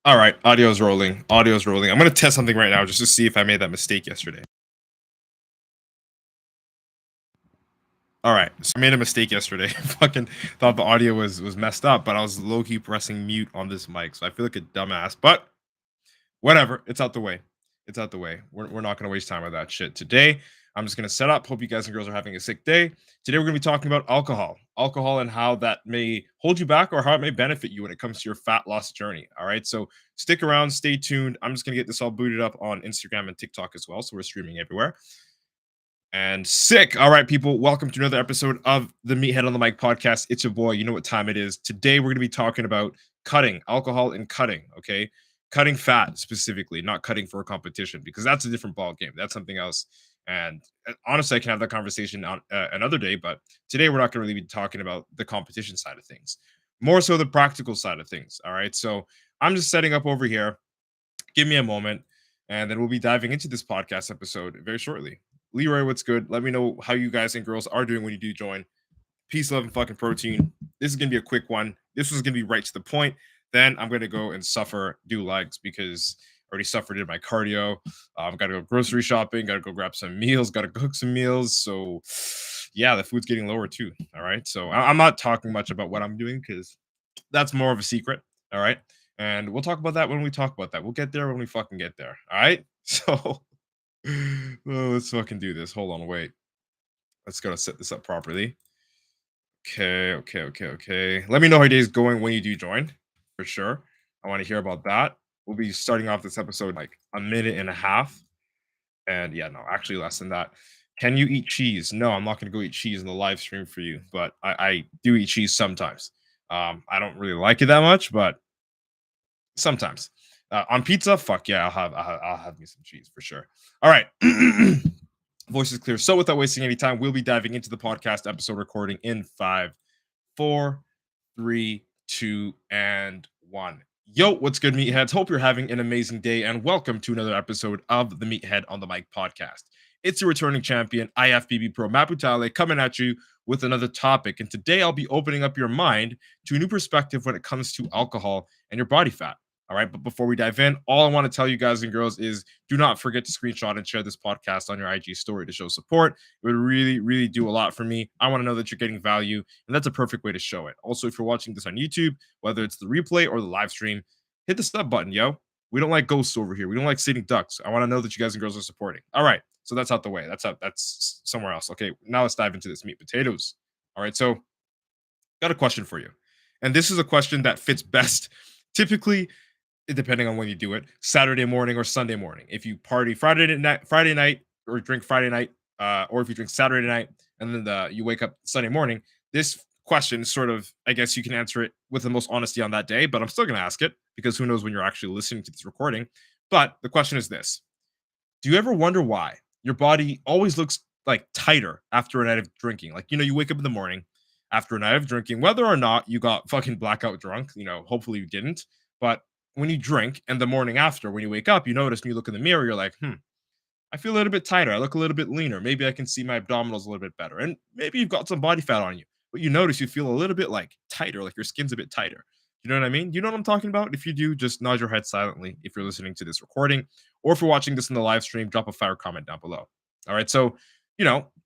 All right, audio's rolling. Audio's rolling. I'm gonna test something right now just to see if I made that mistake yesterday. All right, so I made a mistake yesterday. Fucking thought the audio was messed up, but I was low key pressing mute on this mic, so I feel like a dumbass. But whatever, it's out the way. It's out the way. We're not gonna waste time with that shit today. I'm just gonna set up. Hope you guys and girls are having a sick day. Today we're gonna be talking about alcohol, and how that may hold you back or how it may benefit you when it comes to your fat loss journey. All right, so stick around, stay tuned. I'm just gonna get this all booted up on Instagram and TikTok as well, so we're streaming everywhere. And sick. All right, people, welcome to another episode of the Meathead on the Mic podcast. It's your boy. You know what time it is. Today, we're going to be talking about cutting, alcohol and cutting, okay? Cutting fat specifically, not cutting for a competition, because that's a different ball game. That's something else. And honestly, I can have that conversation on another day, but today we're not going to really be talking about the competition side of things, more so the practical side of things. All right, so I'm just setting up over here. Give me a moment, and then we'll be diving into this podcast episode very shortly. Leroy, what's good? Let me know how you guys and girls are doing when you do join. Peace, love, and fucking protein. This is gonna be a quick one. This was gonna be right to the point. Then I'm gonna go and do legs because I already suffered in my cardio. Gotta go grocery shopping. Gotta go grab some meals. Gotta cook some meals. So yeah, the food's getting lower too. All right. So I'm not talking much about what I'm doing because that's more of a secret. All right. And we'll talk about that when we talk about that. We'll get there when we fucking get there. All right. So let's fucking do this. Hold on, wait. Let's go to set this up properly. Okay. Let me know how your day is going when you do join, for sure. I want to hear about that. We'll be starting off this episode like a minute and a half. And yeah, no, actually less than that. Can you eat cheese? No, I'm not going to go eat cheese in the live stream for you, but I do eat cheese sometimes. I don't really like it that much, but sometimes. On pizza, fuck yeah, I'll have me some cheese for sure. All right. Voice is clear. So without wasting any time, we'll be diving into the podcast episode recording in 5, 4, 3, 2, and 1. Yo, what's good, meatheads? Hope you're having an amazing day, and welcome to another episode of the Meathead on the Mic podcast. It's a returning champion, IFBB PRO Maputale, coming at you with another topic. And today I'll be opening up your mind to a new perspective when it comes to alcohol and your body fat. All right. But before we dive in, all I want to tell you guys and girls is do not forget to screenshot and share this podcast on your IG story to show support. It would really, really do a lot for me. I want to know that you're getting value, and that's a perfect way to show it. Also, if you're watching this on YouTube, whether it's the replay or the live stream, hit the sub button, yo. We don't like ghosts over here. We don't like sitting ducks. I want to know that you guys and girls are supporting. All right. So that's out the way. That's somewhere else. Okay. Now let's dive into this meat potatoes. All right. So got a question for you. And this is a question that fits best typically, depending on when you do it, Saturday morning or Sunday morning. If you party Friday night, or drink Friday night, or if you drink Saturday night and then you wake up Sunday morning, this question is sort of, I guess you can answer it with the most honesty on that day, but I'm still going to ask it because who knows when you're actually listening to this recording. But the question is this: do you ever wonder why your body always looks like tighter after a night of drinking? Like, you wake up in the morning after a night of drinking, whether or not you got fucking blackout drunk, hopefully you didn't, but when you drink and the morning after, when you wake up, you notice when you look in the mirror, you're like, I feel a little bit tighter. I look a little bit leaner. Maybe I can see my abdominals a little bit better. And maybe you've got some body fat on you, but you notice you feel a little bit like tighter, like your skin's a bit tighter. You know what I mean? You know what I'm talking about? If you do, just nod your head silently if you're listening to this recording, or if you're watching this in the live stream, drop a fire comment down below. All right. So,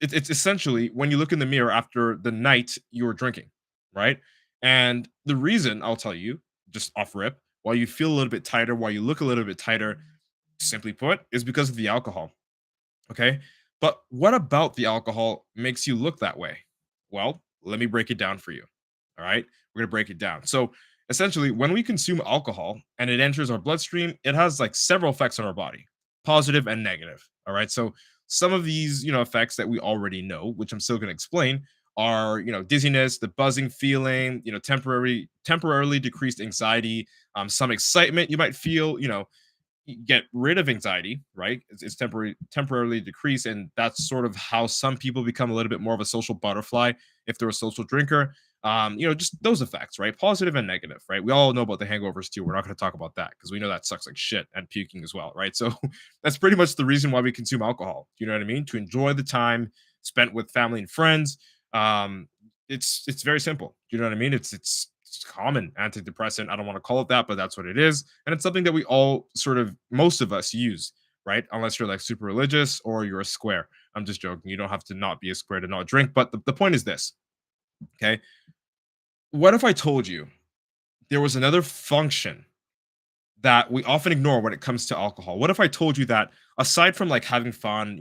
it's essentially when you look in the mirror after the night you were drinking, right? And the reason I'll tell you, just off rip, why you feel a little bit tighter, why you look a little bit tighter, simply put, is because of the alcohol. Okay. But what about the alcohol makes you look that way? Well, let me break it down for you. All right. We're going to break it down. So essentially, when we consume alcohol and it enters our bloodstream, it has like several effects on our body, positive and negative. All right. So some of these, effects that we already know, which I'm still going to explain, are dizziness, the buzzing feeling, temporarily decreased anxiety, some excitement you might feel. You get rid of anxiety, right? It's temporarily decreased, and that's sort of how some people become a little bit more of a social butterfly if they're a social drinker. Just those effects, right? Positive and negative, right? We all know about the hangovers too. We're not going to talk about that because we know that sucks like shit, and puking as well, right? So that's pretty much the reason why we consume alcohol. You know what I mean? To enjoy the time spent with family and friends. It's very simple. You know what I mean? It's common antidepressant. I don't want to call it that, but that's what it is. And it's something that we all sort of, most of us use, right? Unless you're like super religious or you're a square. I'm just joking. You don't have to not be a square to not drink. But the point is this, okay? What if I told you there was another function that we often ignore when it comes to alcohol? What if I told you that aside from like having fun,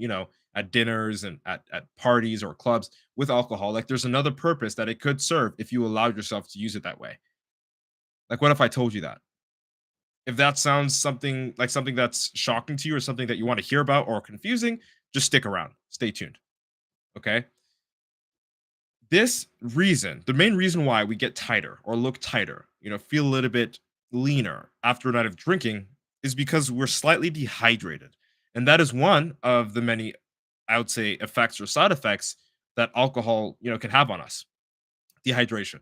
at dinners and at parties or clubs with alcohol, like there's another purpose that it could serve if you allowed yourself to use it that way? Like, what if I told you that? If that sounds something that's shocking to you or something that you want to hear about or confusing, just stick around. Stay tuned. Okay. The main reason why we get tighter or look tighter, feel a little bit leaner after a night of drinking is because we're slightly dehydrated. And that is one of the many, I would say, effects or side effects that alcohol, can have on us. Dehydration.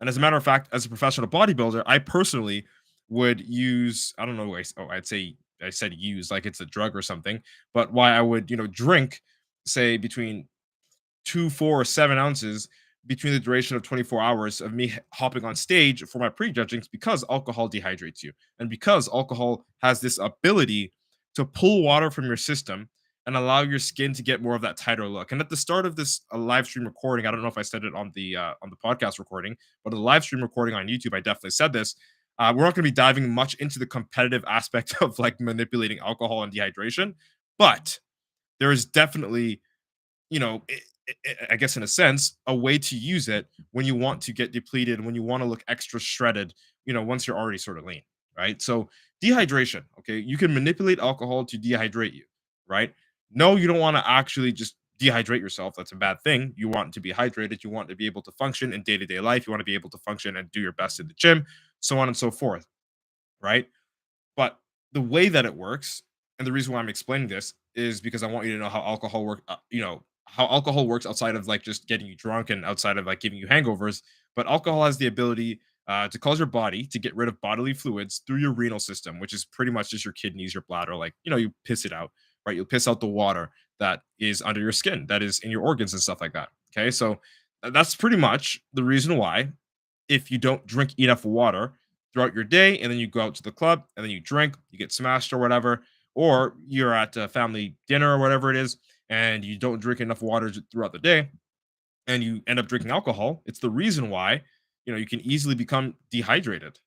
And as a matter of fact, as a professional bodybuilder, I personally would use, I don't know, I'd say I said use like it's a drug or something, but why I would, drink, say between 2, 4, or 7 ounces between the duration of 24 hours of me hopping on stage for my prejudgings, because alcohol dehydrates you. And because alcohol has this ability to pull water from your system and allow your skin to get more of that tighter look. And at the start of this live stream recording, I don't know if I said it on the podcast recording, but the live stream recording on YouTube, I definitely said this. We're not going to be diving much into the competitive aspect of like manipulating alcohol and dehydration, but there is definitely, you know, I guess in a sense, a way to use it when you want to get depleted, when you want to look extra shredded, once you're already sort of lean, right? So dehydration, okay, you can manipulate alcohol to dehydrate you, right? No, you don't want to actually just dehydrate yourself. That's a bad thing. You want to be hydrated. You want to be able to function in day to day life. You want to be able to function and do your best in the gym, so on and so forth, right? But the way that it works, and the reason why I'm explaining this is because I want you to know how alcohol work. How alcohol works outside of like just getting you drunk and outside of like giving you hangovers. But alcohol has the ability to cause your body to get rid of bodily fluids through your renal system, which is pretty much just your kidneys, your bladder. Like you piss it out, right? You'll piss out the water that is under your skin, that is in your organs and stuff like that. Okay, so that's pretty much the reason why if you don't drink enough water throughout your day and then you go out to the club and then you drink, you get smashed or whatever, or you're at a family dinner or whatever it is, and you don't drink enough water throughout the day and you end up drinking alcohol, it's the reason why, you can easily become dehydrated,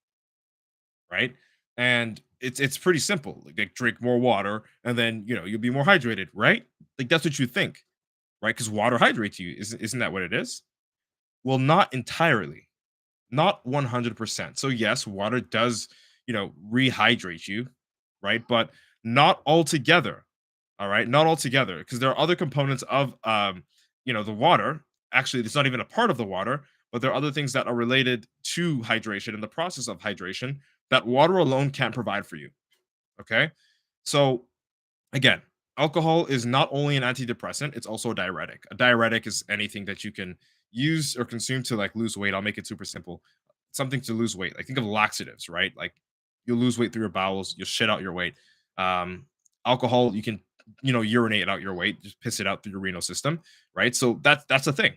right? And it's pretty simple. Like drink more water and then, you'll be more hydrated, right? Like that's what you think, right? Because water hydrates you. Isn't that what it is? Well, not entirely. Not 100%. So yes, water does, rehydrate you, right? But not altogether. All right, not altogether, because there are other components of the water. Actually, it's not even a part of the water, but there are other things that are related to hydration and the process of hydration that water alone can't provide for you. Okay? So again, alcohol is not only an antidepressant, it's also a diuretic. A diuretic is anything that you can use or consume to like lose weight. I'll make it super simple. Something to lose weight. Like think of laxatives, right? Like you'll lose weight through your bowels, you'll shit out your weight. Um, Alcohol, you can, urinate out your weight, just piss it out through your renal system, right? So that's a thing,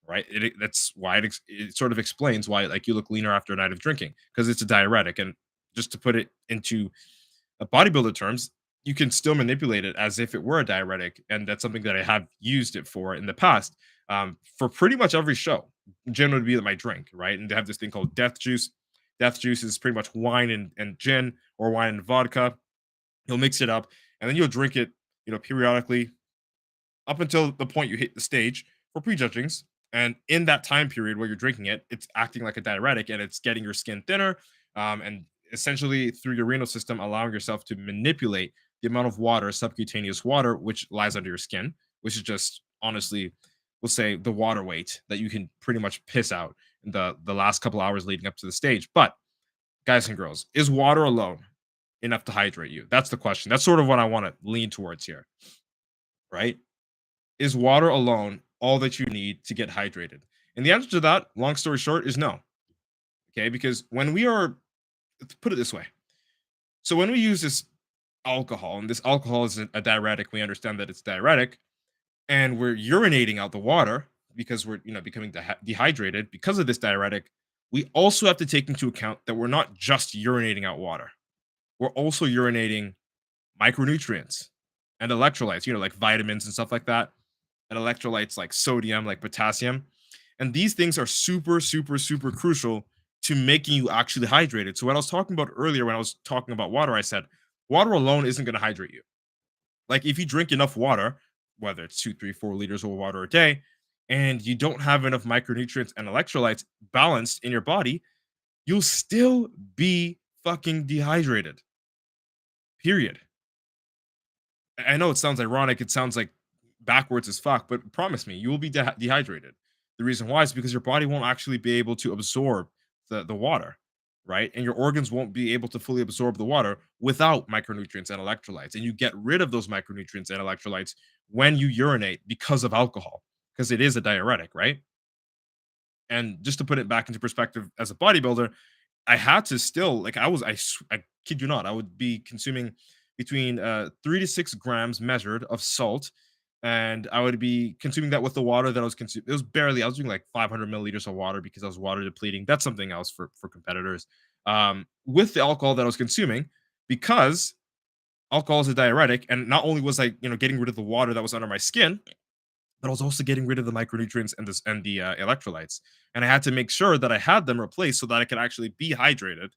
right? That's why it sort of explains why like you look leaner after a night of drinking, because it's a diuretic. And just to put it into bodybuilder terms, you can still manipulate it as if it were a diuretic, and that's something that I have used it for in the past. For pretty much every show, gin would be my drink, right? And they have this thing called death juice. Death juice is pretty much wine and gin, or wine and vodka. You'll mix it up, and then you'll drink it, periodically up until the point you hit the stage for prejudgings. And in that time period where you're drinking it, it's acting like a diuretic and it's getting your skin thinner, and essentially through your renal system, allowing yourself to manipulate the amount of water, subcutaneous water, which lies under your skin, which is just honestly, we'll say the water weight that you can pretty much piss out in the last couple hours leading up to the stage. But guys and girls, is water alone enough to hydrate you? That's the question. That's sort of what I want to lean towards here, right? Is water alone all that you need to get hydrated? And the answer to that, long story short, is no. Okay, because when we are, let's put it this way. So when we use this alcohol, and this alcohol is a diuretic, we understand that it's diuretic, and we're urinating out the water because we're becoming dehydrated because of this diuretic. We also have to take into account that we're not just urinating out water. We're also urinating micronutrients and electrolytes, like vitamins and stuff like that, and electrolytes like sodium, like potassium. And these things are super, super, super crucial to making you actually hydrated. So, what I was talking about earlier when I was talking about water, I said water alone isn't going to hydrate you. Like, if you drink enough water, whether it's 2, 3, 4 liters of water a day, and you don't have enough micronutrients and electrolytes balanced in your body, you'll still be fucking dehydrated. Period. I know it sounds ironic. It sounds like backwards as fuck, but promise me, you will be dehydrated. The reason why is because your body won't actually be able to absorb the water, right? And your organs won't be able to fully absorb the water without micronutrients and electrolytes. And you get rid of those micronutrients and electrolytes when you urinate because of alcohol, because it is a diuretic, right? And just to put it back into perspective, as a bodybuilder, I had to still like I kid you not, I would be consuming between 3 to 6 grams measured of salt, and I would be consuming that with the water that I was consuming. It was barely, I was doing like 500 milliliters of water because I was water depleting. That's something else for competitors. With the alcohol that I was consuming, because alcohol is a diuretic, and not only was I getting rid of the water that was under my skin, but I was also getting rid of the micronutrients and the electrolytes. And I had to make sure that I had them replaced so that I could actually be hydrated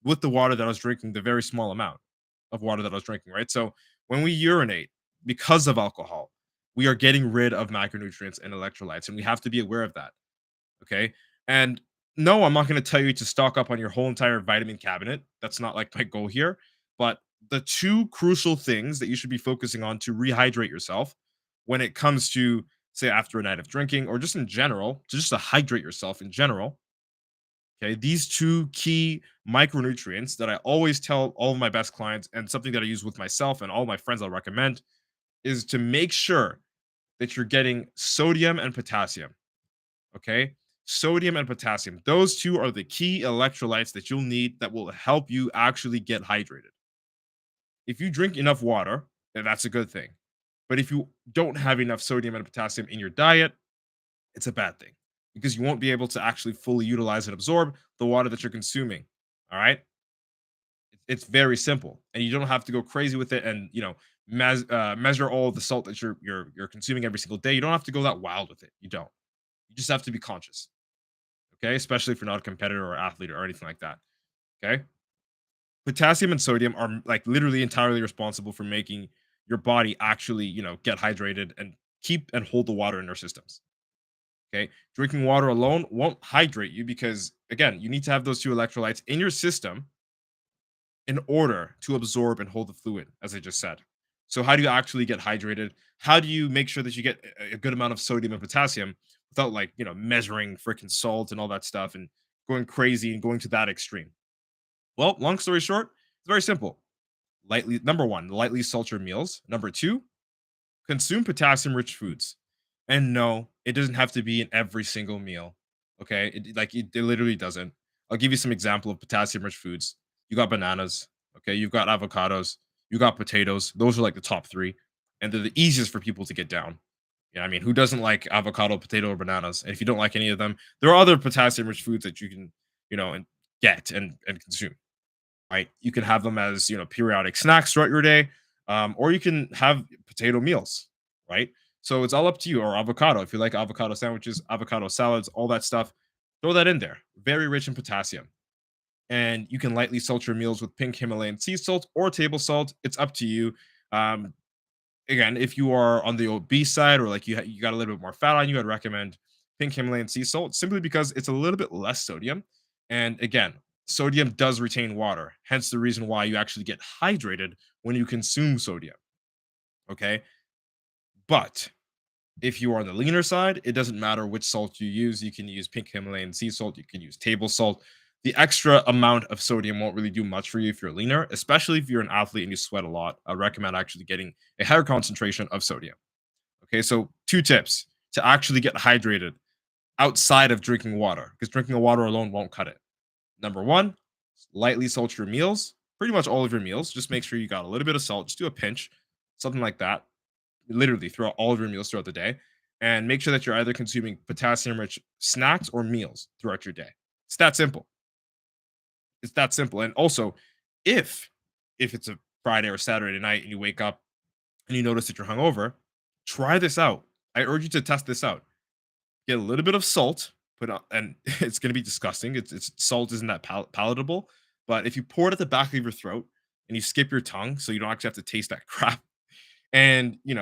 with the water that I was drinking, the very small amount of water that I was drinking, right? So when we urinate because of alcohol, we are getting rid of macronutrients and electrolytes, and we have to be aware of that. Okay. And no, I'm not going to tell you to stock up on your whole entire vitamin cabinet. That's not like my goal here. But the two crucial things that you should be focusing on to rehydrate yourself when it comes to, say, after a night of drinking or just in general, just to hydrate yourself in general. Okay. These two key micronutrients that I always tell all of my best clients, and something that I use with myself and all my friends I'll recommend, is to make sure that you're getting sodium and potassium. Okay. Sodium and potassium. Those two are the key electrolytes that you'll need that will help you actually get hydrated. If you drink enough water, then that's a good thing. But if you don't have enough sodium and potassium in your diet, it's a bad thing because you won't be able to actually fully utilize and absorb the water that you're consuming. All right. It's very simple, and you don't have to go crazy with it and measure all of the salt that you're consuming every single day. You don't have to go that wild with it. You don't. You just have to be conscious. Okay, especially if you're not a competitor or athlete or anything like that. Okay, potassium and sodium are like literally entirely responsible for making your body actually get hydrated and keep and hold the water in our systems. Okay, drinking water alone won't hydrate you because again, you need to have those two electrolytes in your system in order to absorb and hold the fluid, as I just said. So, how do you actually get hydrated? How do you make sure that you get a good amount of sodium and potassium without, like, measuring freaking salt and all that stuff and going crazy and going to that extreme? Well, long story short, it's very simple. Number one, lightly salt your meals. Number two, consume potassium rich foods. And no, it doesn't have to be in every single meal. Okay. It literally doesn't. I'll give you some example of potassium rich foods. You got bananas. Okay. You've got avocados. You got potatoes. Those are like the top three. And they're the easiest for people to get down. Yeah. I mean, who doesn't like avocado, potato, or bananas? And if you don't like any of them, there are other potassium rich foods that you can, and get and consume. Right. You can have them as, periodic snacks throughout your day. Or you can have potato meals, right? So it's all up to you. Or avocado, if you like avocado sandwiches, avocado salads, all that stuff, throw that in there. Very rich in potassium. And you can lightly salt your meals with pink Himalayan sea salt or table salt. It's up to you. Um, Again, if you are on the obese side or like you got a little bit more fat on you, I'd recommend pink Himalayan sea salt simply because it's a little bit less sodium. And again, sodium does retain water, hence the reason why you actually get hydrated when you consume sodium. Okay. But if you are on the leaner side, it doesn't matter which salt you use. You can use pink Himalayan sea salt, you can use table salt. The extra amount of sodium won't really do much for you if you're leaner, especially if you're an athlete and you sweat a lot. I recommend actually getting a higher concentration of sodium. Okay, so two tips to actually get hydrated outside of drinking water, because drinking water alone won't cut it. Number one, lightly salt your meals, pretty much all of your meals. Just make sure you got a little bit of salt, just do a pinch, something like that, literally throughout all of your meals throughout the day. And make sure that you're either consuming potassium rich snacks or meals throughout your day. It's that simple. It's that simple. And also, if if it's a Friday or Saturday night and you wake up and you notice that you're hungover, try this out. I urge you to test this out. Get a little bit of salt, put on, and it's going to be disgusting. It's salt isn't that palatable, but if you pour it at the back of your throat and you skip your tongue, so you don't actually have to taste that crap, and you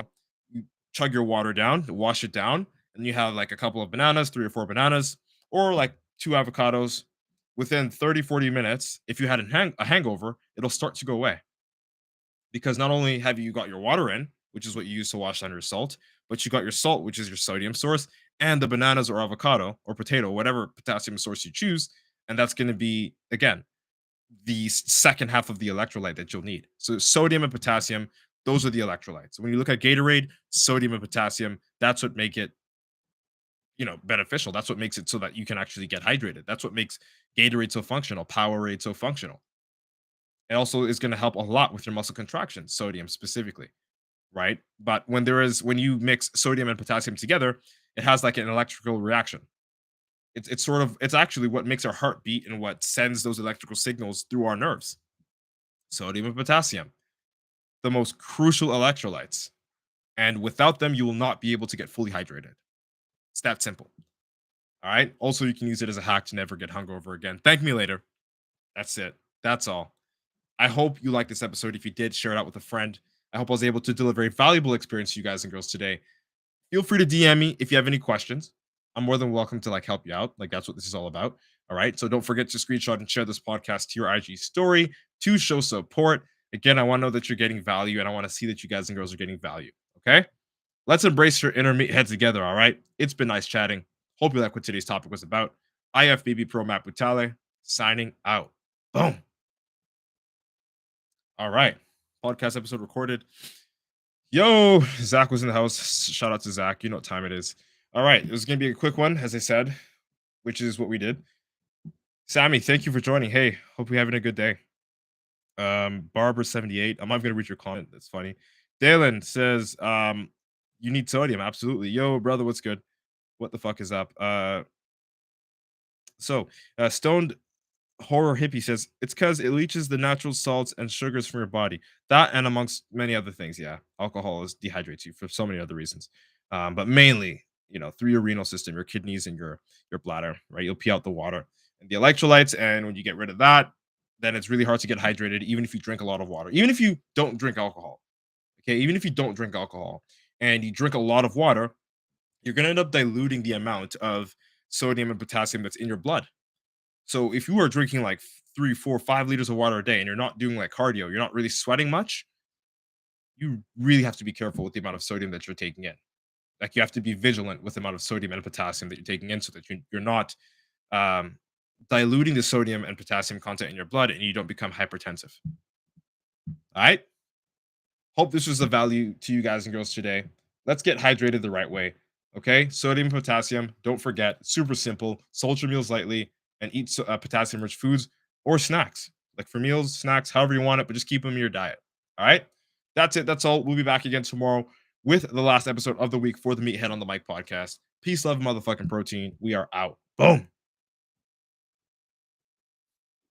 chug your water down, wash it down, and you have like a couple of bananas, 3 or 4 bananas, or like 2 avocados. Within 30, 40 minutes, if you had a hangover, it'll start to go away because not only have you got your water in, which is what you use to wash down your salt, but you got your salt, which is your sodium source, and the bananas or avocado or potato, whatever potassium source you choose. And that's going to be, again, the second half of the electrolyte that you'll need. So, sodium and potassium, those are the electrolytes. When you look at Gatorade, sodium and potassium, that's what make it, beneficial. That's what makes it so that you can actually get hydrated. That's what makes Gatorade so functional, Powerade so functional. It also is going to help a lot with your muscle contraction, sodium specifically, right? But when you mix sodium and potassium together, it has like an electrical reaction. It's actually what makes our heart beat and what sends those electrical signals through our nerves. Sodium and potassium, the most crucial electrolytes. And without them, you will not be able to get fully hydrated. It's that simple. All right. Also, you can use it as a hack to never get hungover again. Thank me later. That's it. That's all. I hope you liked this episode. If you did, share it out with a friend. I hope I was able to deliver a valuable experience to you guys and girls today. Feel free to DM me if you have any questions. I'm more than welcome to help you out. Like, that's what this is all about. All right. So don't forget to screenshot and share this podcast to your IG story to show support. Again, I want to know that you're getting value and I want to see that you guys and girls are getting value. Okay. Let's embrace your inner meathead together. All right. It's been nice chatting. Hope you like what today's topic was about. IFBB PRO Matt Butale signing out. Boom. All right. Podcast episode recorded. Yo, Zach was in the house. Shout out to Zach. You know what time it is. All right. It was going to be a quick one, as I said, which is what we did. Sammy, thank you for joining. Hey, hope you're having a good day. Barbara78. I'm not going to read your comment. That's funny. Dalen says, you need sodium. Absolutely. Yo, brother, what's good? What the fuck is up? Stoned Horror Hippie says it's because it leaches the natural salts and sugars from your body. That and amongst many other things. Yeah, alcohol dehydrates you for so many other reasons. But mainly, through your renal system, your kidneys and your bladder, right? You'll pee out the water and the electrolytes, and when you get rid of that, then it's really hard to get hydrated, even if you drink a lot of water, even if you don't drink alcohol. Okay, even if you don't drink alcohol and you drink a lot of water, you're going to end up diluting the amount of sodium and potassium that's in your blood. So if you are drinking like 3, 4, 5 liters of water a day and you're not doing like cardio, you're not really sweating much, you really have to be careful with the amount of sodium that you're taking in. Like, you have to be vigilant with the amount of sodium and potassium that you're taking in so that you're not diluting the sodium and potassium content in your blood and you don't become hypertensive. All right. Hope this was of value to you guys and girls today. Let's get hydrated the right way. Okay. Sodium, potassium. Don't forget. Super simple. Salt your meals lightly and eat potassium rich foods or snacks. Like for meals, snacks, however you want it, but just keep them in your diet. All right. That's it. That's all. We'll be back again tomorrow with the last episode of the week for the Meathead on the Mic podcast. Peace, love, and motherfucking protein. We are out. Boom.